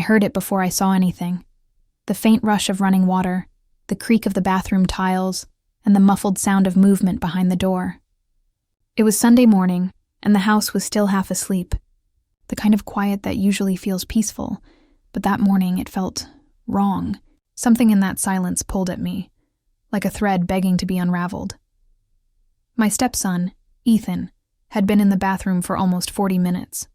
heard it before I saw anything. The faint rush of running water, the creak of the bathroom tiles, and the muffled sound of movement behind the door. It was Sunday morning, and the house was still half asleep. The kind of quiet that usually feels peaceful, but that morning it felt wrong. Something in that silence pulled at me, like a thread begging to be unraveled. My stepson, Ethan, had been in the bathroom for almost 40 minutes.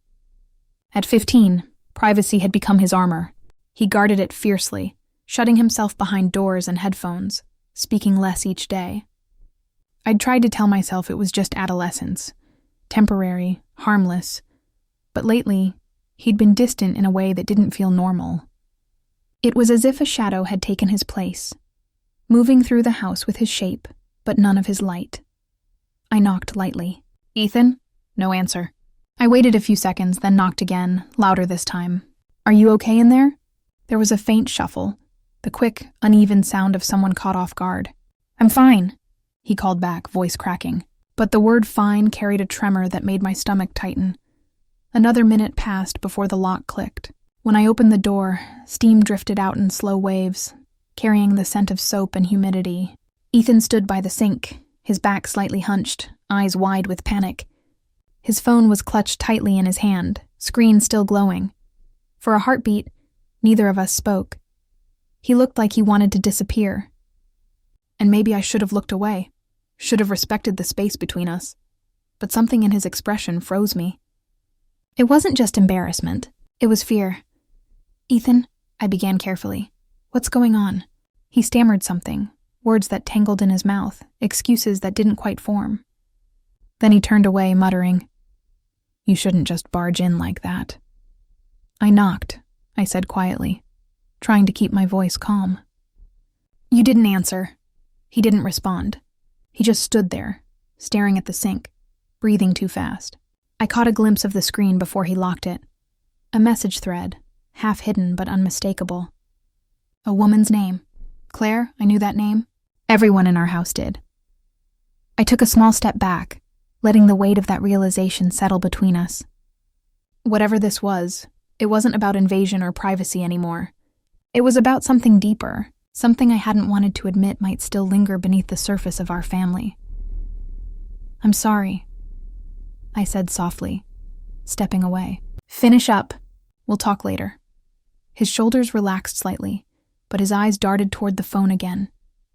At 15, privacy had become his armor. He guarded it fiercely, shutting himself behind doors and headphones, speaking less each day. I'd tried to tell myself it was just adolescence, temporary, harmless, but lately, he'd been distant in a way that didn't feel normal. It was as if a shadow had taken his place, moving through the house with his shape, but none of his light. I knocked lightly. "Ethan?" No answer. I waited a few seconds, then knocked again, louder this time. "Are you okay in there?" There was a faint shuffle, the quick, uneven sound of someone caught off guard. "I'm fine," he called back, voice cracking. But the word fine carried a tremor that made my stomach tighten. Another minute passed before the lock clicked. When I opened the door, steam drifted out in slow waves, carrying the scent of soap and humidity. Ethan stood by the sink, his back slightly hunched, eyes wide with panic. His phone was clutched tightly in his hand, screen still glowing. For a heartbeat, neither of us spoke. He looked like he wanted to disappear. And maybe I should have looked away, should have respected the space between us. But something in his expression froze me. It wasn't just embarrassment, it was fear. "Ethan," I began carefully, "what's going on?" He stammered something, words that tangled in his mouth, excuses that didn't quite form. Then he turned away, muttering, "You shouldn't just barge in like that." "I knocked," I said quietly, trying to keep my voice calm. "You didn't answer." He didn't respond. He just stood there, staring at the sink, breathing too fast. I caught a glimpse of the screen before he locked it. A message thread, half hidden but unmistakable. A woman's name. Claire, I knew that name. Everyone in our house did. I took a small step back, letting the weight of that realization settle between us. Whatever this was, it wasn't about invasion or privacy anymore. It was about something deeper, something I hadn't wanted to admit might still linger beneath the surface of our family. "I'm sorry," I said softly, stepping away. "Finish up. We'll talk later." His shoulders relaxed slightly, but his eyes darted toward the phone again,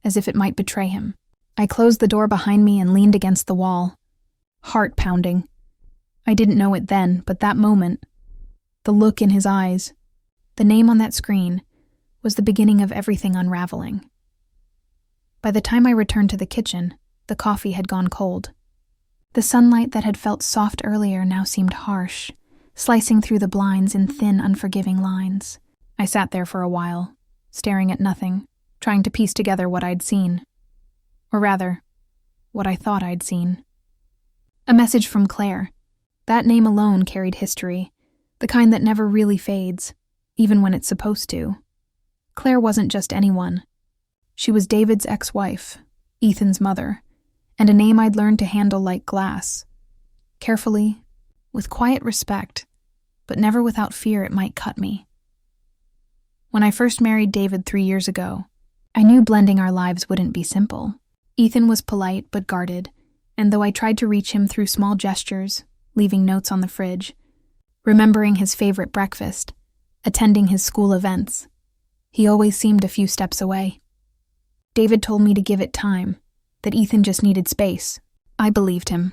as if it might betray him. I closed the door behind me and leaned against the wall, heart pounding. I didn't know it then, but that moment, the look in his eyes, the name on that screen, was the beginning of everything unraveling. By the time I returned to the kitchen, the coffee had gone cold. The sunlight that had felt soft earlier now seemed harsh, slicing through the blinds in thin, unforgiving lines. I sat there for a while, staring at nothing, trying to piece together what I'd seen. Or rather, what I thought I'd seen. A message from Claire. That name alone carried history, the kind that never really fades, even when it's supposed to. Claire wasn't just anyone. She was David's ex-wife, Ethan's mother, and a name I'd learned to handle like glass. Carefully, with quiet respect, but never without fear it might cut me. When I first married David 3 years ago, I knew blending our lives wouldn't be simple. Ethan was polite but guarded, and though I tried to reach him through small gestures, leaving notes on the fridge, remembering his favorite breakfast, attending his school events, he always seemed a few steps away. David told me to give it time, that Ethan just needed space. I believed him.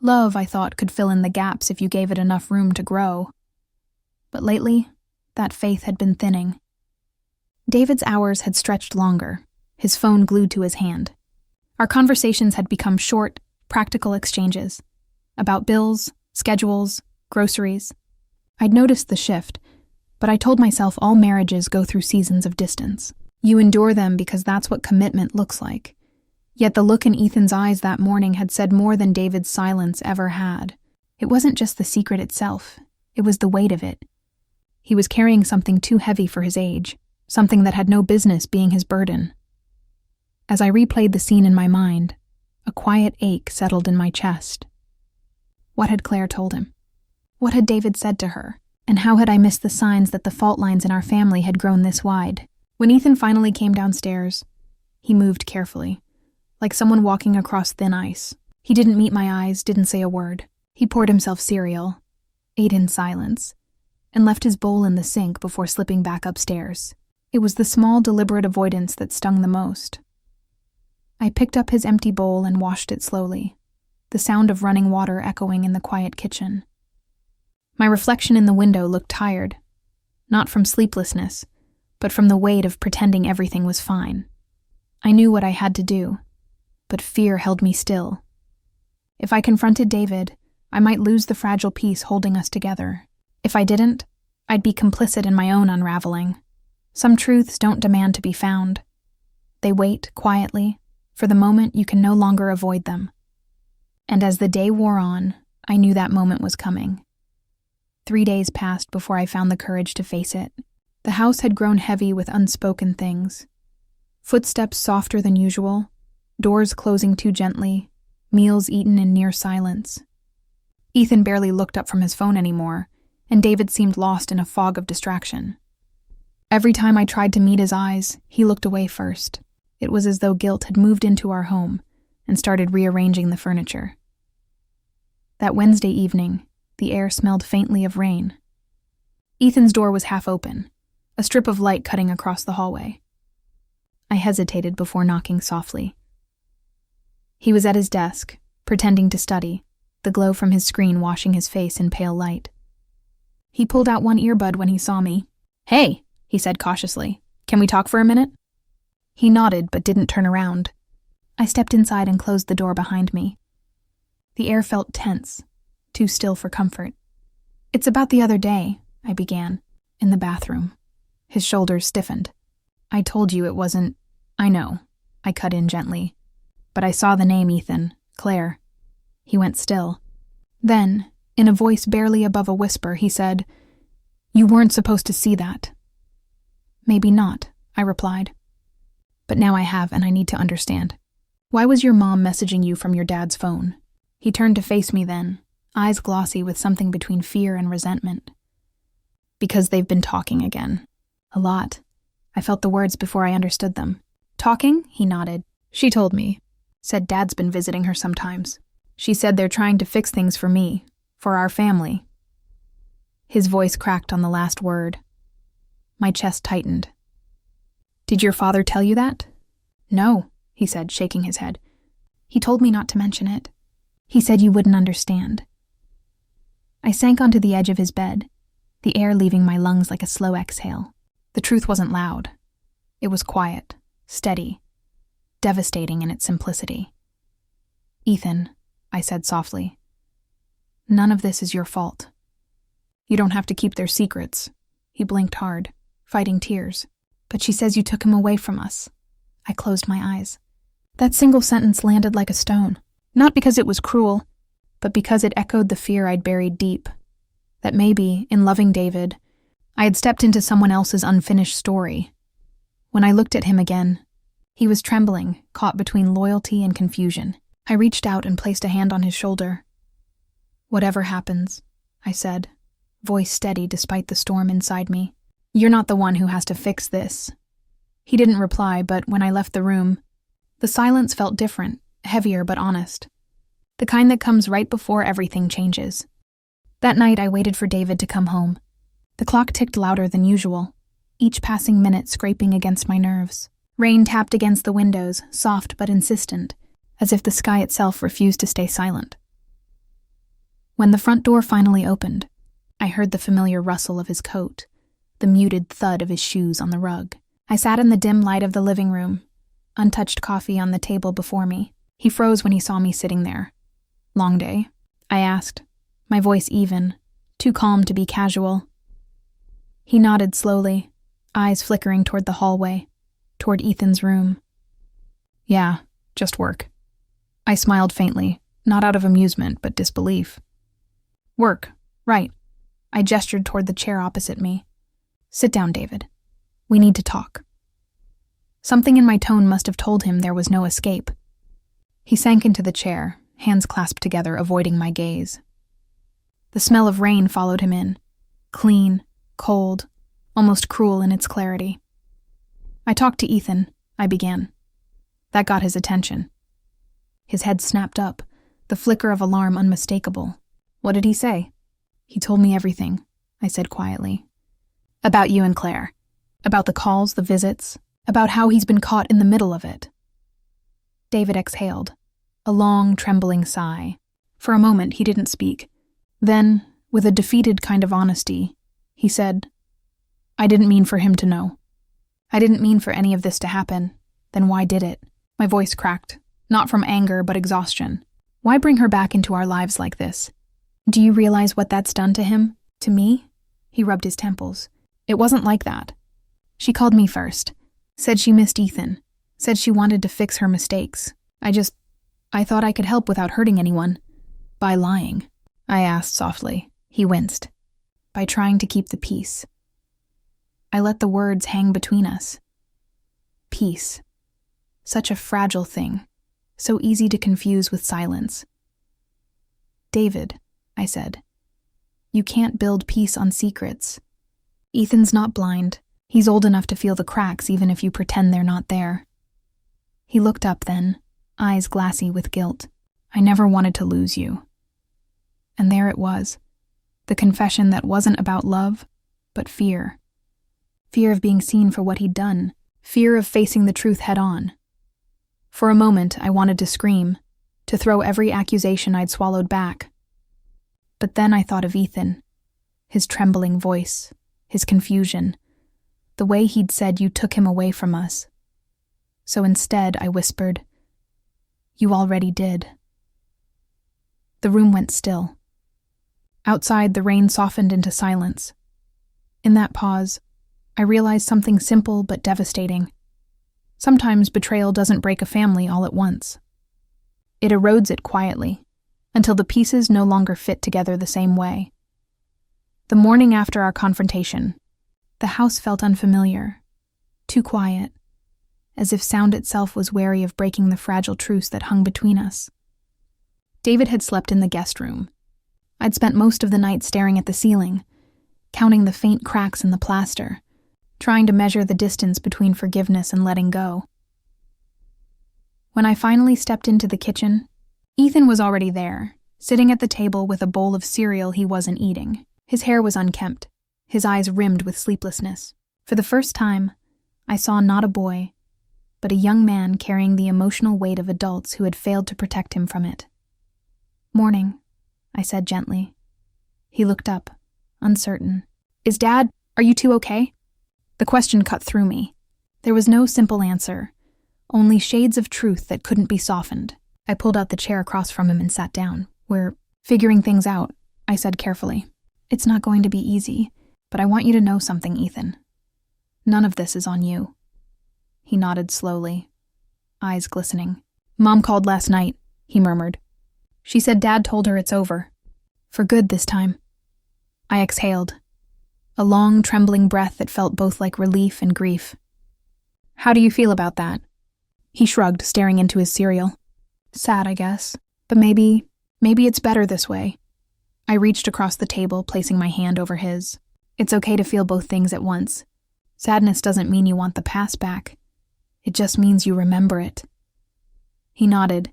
Love, I thought, could fill in the gaps if you gave it enough room to grow. But lately, that faith had been thinning. David's hours had stretched longer, his phone glued to his hand. Our conversations had become short, practical exchanges, about bills, schedules, groceries. I'd noticed the shift, but I told myself all marriages go through seasons of distance. You endure them because that's what commitment looks like. Yet the look in Ethan's eyes that morning had said more than David's silence ever had. It wasn't just the secret itself, it was the weight of it. He was carrying something too heavy for his age, something that had no business being his burden. As I replayed the scene in my mind, a quiet ache settled in my chest. What had Claire told him? What had David said to her? And how had I missed the signs that the fault lines in our family had grown this wide? When Ethan finally came downstairs, he moved carefully, like someone walking across thin ice. He didn't meet my eyes, didn't say a word. He poured himself cereal, ate in silence, and left his bowl in the sink before slipping back upstairs. It was the small, deliberate avoidance that stung the most. I picked up his empty bowl and washed it slowly, the sound of running water echoing in the quiet kitchen. My reflection in the window looked tired, not from sleeplessness, but from the weight of pretending everything was fine. I knew what I had to do, but fear held me still. If I confronted David, I might lose the fragile piece holding us together. If I didn't, I'd be complicit in my own unraveling. Some truths don't demand to be found. They wait quietly for the moment you can no longer avoid them. And as the day wore on, I knew that moment was coming. 3 days passed before I found the courage to face it. The house had grown heavy with unspoken things. Footsteps softer than usual, doors closing too gently, meals eaten in near silence. Ethan barely looked up from his phone anymore, and David seemed lost in a fog of distraction. Every time I tried to meet his eyes, he looked away first. It was as though guilt had moved into our home and started rearranging the furniture. That Wednesday evening, the air smelled faintly of rain. Ethan's door was half open, a strip of light cutting across the hallway. I hesitated before knocking softly. He was at his desk, pretending to study, the glow from his screen washing his face in pale light. He pulled out one earbud when he saw me. "Hey," he said cautiously, "can we talk for a minute?" He nodded but didn't turn around. I stepped inside and closed the door behind me. The air felt tense, too still for comfort. "It's about the other day," I began, "in the bathroom." His shoulders stiffened. "I told you it wasn't—" "I know," I cut in gently. "But I saw the name, Ethan. Claire." He went still. Then, in a voice barely above a whisper, he said, "You weren't supposed to see that." "Maybe not," I replied. "But now I have, and I need to understand. Why was your mom messaging you from your dad's phone?" He turned to face me then, eyes glossy with something between fear and resentment. "Because they've been talking again. A lot." I felt the words before I understood them. "Talking?" He nodded. "She told me. Said Dad's been visiting her sometimes. She said they're trying to fix things for me, for our family." His voice cracked on the last word. My chest tightened. "Did your father tell you that?" "No," he said, shaking his head. "He told me not to mention it. He said you wouldn't understand." I sank onto the edge of his bed, the air leaving my lungs like a slow exhale. The truth wasn't loud. It was quiet, steady, devastating in its simplicity. "Ethan," I said softly, "none of this is your fault. You don't have to keep their secrets." He blinked hard, fighting tears. "But she says you took him away from us." I closed my eyes. That single sentence landed like a stone, not because it was cruel, but because it echoed the fear I'd buried deep, that maybe, in loving David, I had stepped into someone else's unfinished story. When I looked at him again, he was trembling, caught between loyalty and confusion. I reached out and placed a hand on his shoulder. "Whatever happens," I said, voice steady despite the storm inside me, "you're not the one who has to fix this." He didn't reply, but when I left the room, the silence felt different, heavier but honest. The kind that comes right before everything changes. That night I waited for David to come home. The clock ticked louder than usual, each passing minute scraping against my nerves. Rain tapped against the windows, soft but insistent, as if the sky itself refused to stay silent. When the front door finally opened, I heard the familiar rustle of his coat, the muted thud of his shoes on the rug. I sat in the dim light of the living room, untouched coffee on the table before me. He froze when he saw me sitting there. "Long day?" I asked, my voice even, too calm to be casual. He nodded slowly, eyes flickering toward the hallway, toward Ethan's room. "Yeah, just work." I smiled faintly, not out of amusement, but disbelief. "Work, right." I gestured toward the chair opposite me. "Sit down, David. We need to talk." Something in my tone must have told him there was no escape. He sank into the chair, hands clasped together, avoiding my gaze. The smell of rain followed him in, clean, cold, almost cruel in its clarity. "I talked to Ethan," I began. That got his attention. His head snapped up, the flicker of alarm unmistakable. "What did he say?" "He told me everything," I said quietly. "About you and Claire. About the calls, the visits. About how he's been caught in the middle of it." David exhaled, a long, trembling sigh. For a moment, he didn't speak. Then, with a defeated kind of honesty, he said, "I didn't mean for him to know. I didn't mean for any of this to happen. Then why did it?" My voice cracked, not from anger but exhaustion. "Why bring her back into our lives like this? Do you realize what that's done to him? To me?" He rubbed his temples. "It wasn't like that. She called me first. Said she missed Ethan. Said she wanted to fix her mistakes. I thought I could help without hurting anyone. By lying." I asked softly. He winced. "By trying to keep the peace." I let the words hang between us. Peace. Such a fragile thing. So easy to confuse with silence. "David," I said, "you can't build peace on secrets. Ethan's not blind. He's old enough to feel the cracks even if you pretend they're not there." He looked up then, eyes glassy with guilt. "I never wanted to lose you." And there it was, the confession that wasn't about love, but fear. Fear of being seen for what he'd done. Fear of facing the truth head on. For a moment, I wanted to scream, to throw every accusation I'd swallowed back. But then I thought of Ethan, his trembling voice, his confusion, the way he'd said you took him away from us. So instead, I whispered, "You already did." The room went still. Outside, the rain softened into silence. In that pause, I realized something simple but devastating. Sometimes betrayal doesn't break a family all at once. It erodes it quietly, until the pieces no longer fit together the same way. The morning after our confrontation, the house felt unfamiliar, too quiet, as if sound itself was wary of breaking the fragile truce that hung between us. David had slept in the guest room. I'd spent most of the night staring at the ceiling, counting the faint cracks in the plaster, trying to measure the distance between forgiveness and letting go. When I finally stepped into the kitchen, Ethan was already there, sitting at the table with a bowl of cereal he wasn't eating. His hair was unkempt, his eyes rimmed with sleeplessness. For the first time, I saw not a boy, but a young man carrying the emotional weight of adults who had failed to protect him from it. "Morning," I said gently. He looked up, uncertain. Are you two okay?" The question cut through me. There was no simple answer, only shades of truth that couldn't be softened. I pulled out the chair across from him and sat down. "We're figuring things out," I said carefully. "It's not going to be easy, but I want you to know something, Ethan. None of this is on you." He nodded slowly, eyes glistening. "Mom called last night," he murmured. "She said Dad told her it's over. For good this time." I exhaled, a long, trembling breath that felt both like relief and grief. "How do you feel about that?" He shrugged, staring into his cereal. "Sad, I guess. But maybe it's better this way." I reached across the table, placing my hand over his. "It's okay to feel both things at once. Sadness doesn't mean you want the past back. It just means you remember it." He nodded,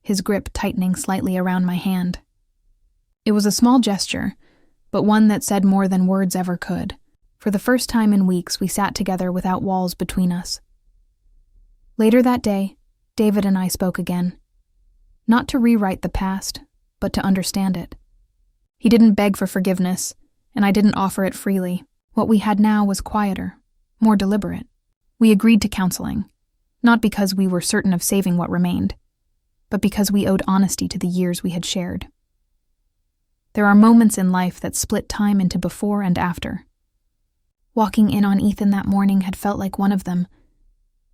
his grip tightening slightly around my hand. It was a small gesture, but one that said more than words ever could. For the first time in weeks, we sat together without walls between us. Later that day, David and I spoke again. Not to rewrite the past, but to understand it. He didn't beg for forgiveness, and I didn't offer it freely. What we had now was quieter, more deliberate. We agreed to counseling, not because we were certain of saving what remained, but because we owed honesty to the years we had shared. There are moments in life that split time into before and after. Walking in on Ethan that morning had felt like one of them,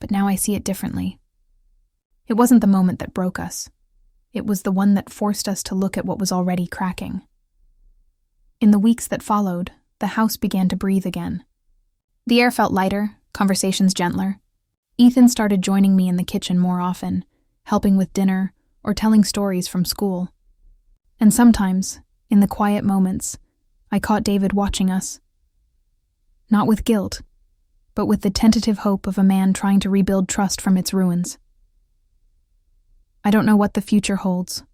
but now I see it differently. It wasn't the moment that broke us. It was the one that forced us to look at what was already cracking. In the weeks that followed, the house began to breathe again. The air felt lighter, conversations gentler. Ethan started joining me in the kitchen more often, helping with dinner or telling stories from school. And sometimes, in the quiet moments, I caught David watching us. Not with guilt, but with the tentative hope of a man trying to rebuild trust from its ruins. I don't know what the future holds.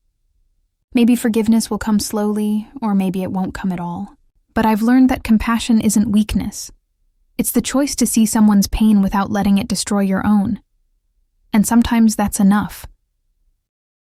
Maybe forgiveness will come slowly, or maybe it won't come at all. But I've learned that compassion isn't weakness. It's the choice to see someone's pain without letting it destroy your own. And sometimes that's enough.